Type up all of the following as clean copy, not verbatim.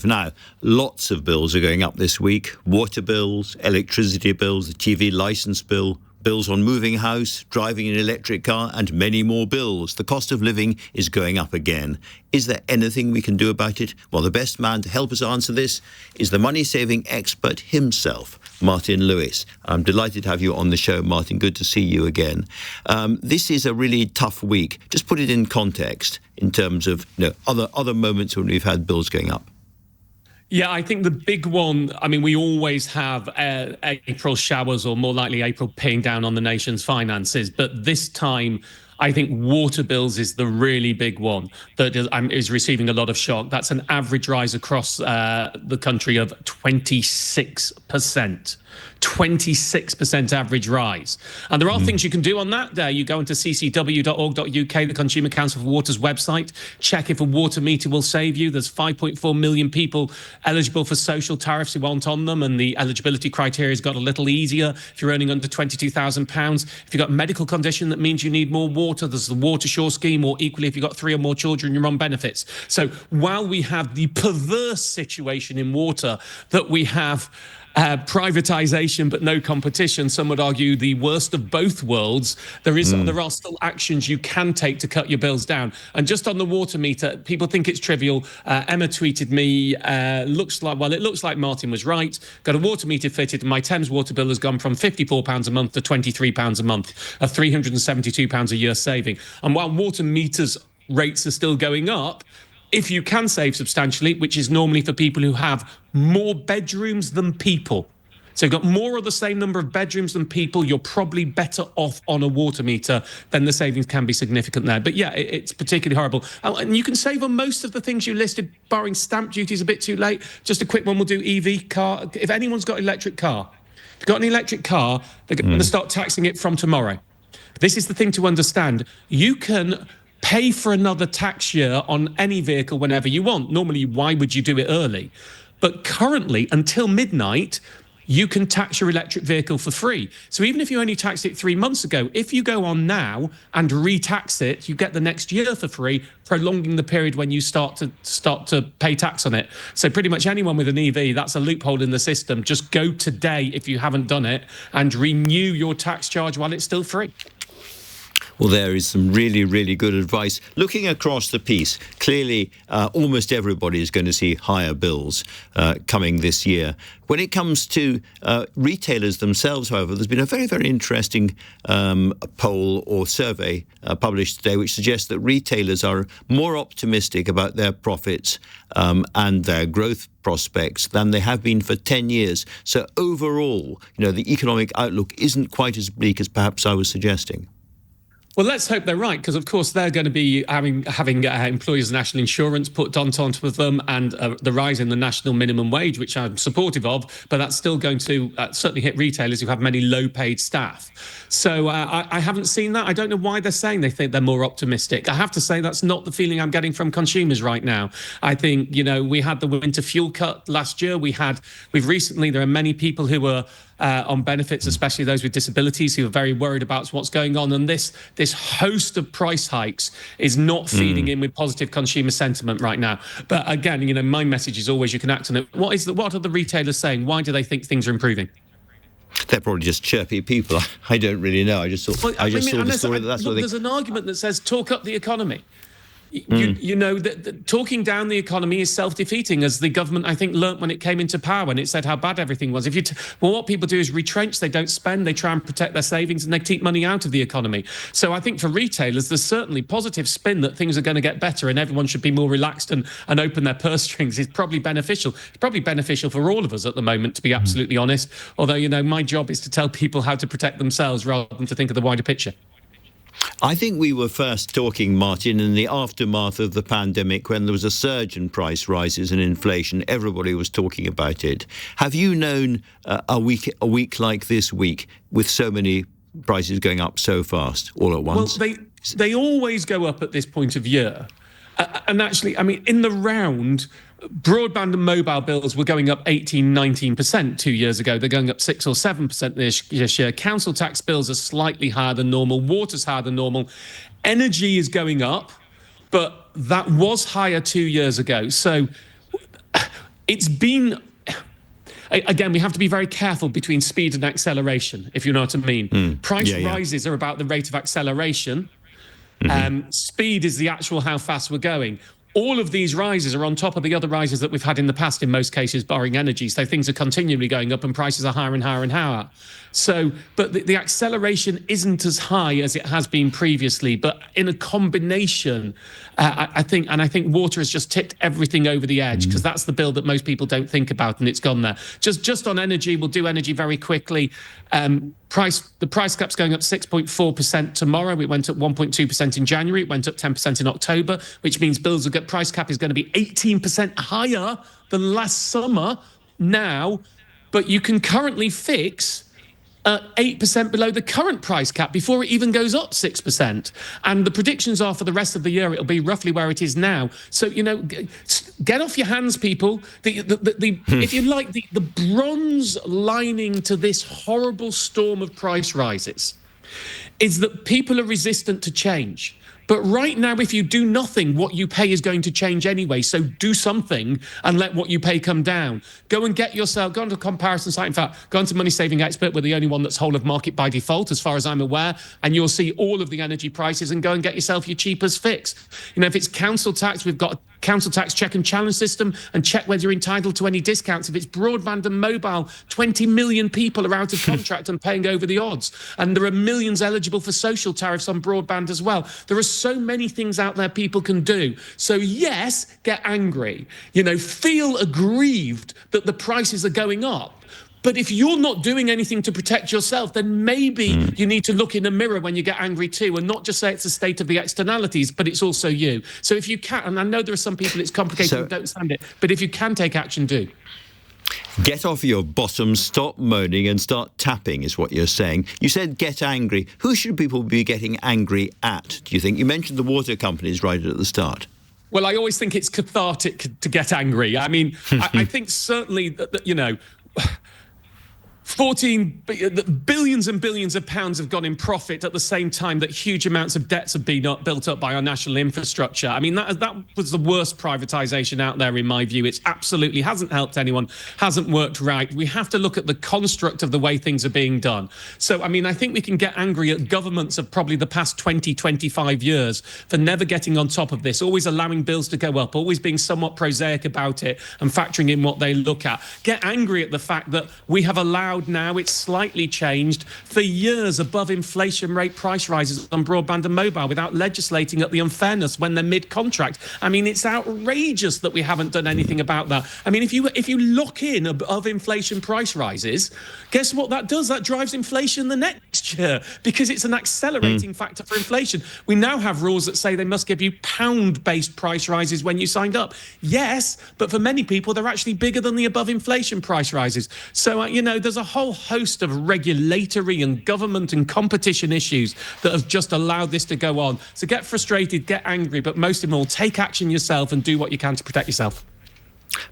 Now, lots of bills are going up this week. Water bills, electricity bills, the TV licence bill, bills on moving house, driving an electric car, and many more bills. The cost of living is going up again. Is there anything we can do about it? Well, the best man to help us answer this is the money-saving expert himself, Martin Lewis. I'm delighted to have you on the show, Martin. Good to see you again. This is a really tough week. Just put it in context in terms of other moments when we've had bills going up. Yeah, I think the big one, I mean, we always have April showers, or more likely April peeing down on the nation's finances. But this time, I think water bills is the really big one that is receiving a lot of shock. That's an average rise across the country of 26%. 26% average rise. And there are things you can do on that. You go into ccw.org.uk, the Consumer Council for Water's website, check if a water meter will save you. There's 5.4 million people eligible for social tariffs who aren't on them, and the eligibility criteria has got a little easier if you're earning under £22,000. If you've got a medical condition that means you need more water, there's the Water Shore scheme, or equally, if you've got 3 or more children, you're on benefits. So while we have the perverse situation in water that we have privatisation but no competition, some would argue the worst of both worlds, there are still actions you can take to cut your bills down. And just on the water meter, people think it's trivial. Emma tweeted me, it looks like Martin was right. Got a water meter fitted, and my Thames water bill has gone from £54 a month to £23 a month, a £372 a year saving. And while water meters rates are still going up, if you can save substantially, which is normally for people who have more bedrooms than people, so you've got more or the same number of bedrooms than people, you're probably better off on a water meter, then the savings can be significant there. But yeah, it's particularly horrible. And you can save on most of the things you listed, barring stamp duty is a bit too late. Just a quick one, we'll do EV car. If anyone's got an electric car, if you've got an electric car, they're going to start taxing it from tomorrow. This is the thing to understand. You can pay for another tax year on any vehicle whenever you want. Normally, why would you do it early? But currently, until midnight, you can tax your electric vehicle for free. So even if you only taxed it 3 months ago, if you go on now and re-tax it, you get the next year for free, prolonging the period when you start to pay tax on it. So pretty much anyone with an EV, that's a loophole in the system. Just go today, if you haven't done it, and renew your tax charge while it's still free. Well, there is some really, really good advice. Looking across the piece, clearly almost everybody is going to see higher bills coming this year. When it comes to retailers themselves, however, there's been a very, very interesting poll or survey published today which suggests that retailers are more optimistic about their profits and their growth prospects than they have been for 10 years. So overall, the economic outlook isn't quite as bleak as perhaps I was suggesting. Well, let's hope they're right, because, of course, they're going to be having employers' national insurance put on top of them, and the rise in the national minimum wage, which I'm supportive of, but that's still going to certainly hit retailers who have many low-paid staff. So I haven't seen that. I don't know why they're saying they think they're more optimistic. I have to say that's not the feeling I'm getting from consumers right now. I think, we had the winter fuel cut last year. There are many people who were on benefits, especially those with disabilities, who are very worried about what's going on. And this host of price hikes is not feeding in with positive consumer sentiment right now. But again, my message is always you can act on it. What are the retailers saying? Why do they think things are improving? They're probably just chirpy people. I don't really know. I just saw the story that's what there's an argument that says talk up the economy. Talking down the economy is self-defeating, as the government, I think, learnt when it came into power, and it said how bad everything was. What people do is retrench, they don't spend, they try and protect their savings, and they keep money out of the economy. So I think for retailers, there's certainly positive spin that things are going to get better and everyone should be more relaxed and open their purse strings. Is probably beneficial. It's probably beneficial for all of us at the moment, to be absolutely honest. Although, my job is to tell people how to protect themselves rather than to think of the wider picture. I think we were first talking, Martin, in the aftermath of the pandemic, when there was a surge in price rises and inflation. Everybody was talking about it. Have you known a week like this week with so many prices going up so fast all at once? Well, they always go up at this point of year. And actually, in the round, broadband and mobile bills were going up 18, 19% 2 years ago. They're going up 6 or 7% this year. Council tax bills are slightly higher than normal. Water's higher than normal. Energy is going up, but that was higher 2 years ago. So It's been... Again, we have to be very careful between speed and acceleration, if you know what I mean. Price rises are about the rate of acceleration. Speed is the actual how fast we're going. All of these rises are on top of the other rises that we've had in the past, in most cases, barring energy. So things are continually going up and prices are higher and higher and higher. So, but the acceleration isn't as high as it has been previously. But in a combination, I think water has just tipped everything over the edge, because that's the bill that most people don't think about, and it's gone there. Just on energy, we'll do energy very quickly. The price cap's going up 6.4% tomorrow. It went up 1.2% in January. It went up 10% in October, which means price cap is going to be 18% higher than last summer now. But you can currently fix 8% below the current price cap before it even goes up 6%. And the predictions are for the rest of the year, it'll be roughly where it is now. So, you know, get off your hands, people. If you like, the bronze lining to this horrible storm of price rises is that people are resistant to change. But right now, if you do nothing, what you pay is going to change anyway. So do something and let what you pay come down. Go and get yourself, go onto a comparison site. In fact, go onto Money Saving Expert. We're the only one that's whole of market by default, as far as I'm aware. And you'll see all of the energy prices, and go and get yourself your cheapest fix. You know, if it's council tax, we've got a council tax check and challenge system, and check whether you're entitled to any discounts. If it's broadband and mobile, 20 million people are out of contract and paying over the odds. And there are millions eligible for social tariffs on broadband as well. There are so many things out there people can do. So yes, get angry. You know, feel aggrieved that the prices are going up. But if you're not doing anything to protect yourself, then maybe you need to look in a mirror when you get angry too, and not just say it's a state of the externalities, but it's also you. So if you can, and I know there are some people it's complicated and don't stand it, but if you can take action, do. Get off your bottom, stop moaning and start tapping is what you're saying. You said get angry. Who should people be getting angry at, do you think? You mentioned the water companies right at the start. Well, I always think it's cathartic to get angry. I mean, I think certainly that, you know, billions and billions of pounds have gone in profit at the same time that huge amounts of debts have been built up by our national infrastructure. I mean, that was the worst privatisation out there, in my view. It absolutely hasn't helped anyone, hasn't worked right. We have to look at the construct of the way things are being done. So, I mean, I think we can get angry at governments of probably the past 20, 25 years for never getting on top of this, always allowing bills to go up, always being somewhat prosaic about it and factoring in what they look at. Get angry at the fact that we have allowed now, it's slightly changed, for years above inflation rate price rises on broadband and mobile without legislating at the unfairness when they're mid-contract. I mean, it's outrageous that we haven't done anything about that. I mean, if you lock in above inflation price rises, guess what that does? That drives inflation the next year, because it's an accelerating factor for inflation. We now have rules that say they must give you pound-based price rises when you signed up. Yes, but for many people, they're actually bigger than the above inflation price rises. So, you know, there's a whole host of regulatory and government and competition issues that have just allowed this to go on. So get frustrated, get angry, but most of all, take action yourself and do what you can to protect yourself.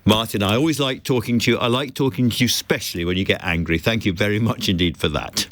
Martin, I always like talking to you. I like talking to you especially when you get angry. Thank you very much indeed for that.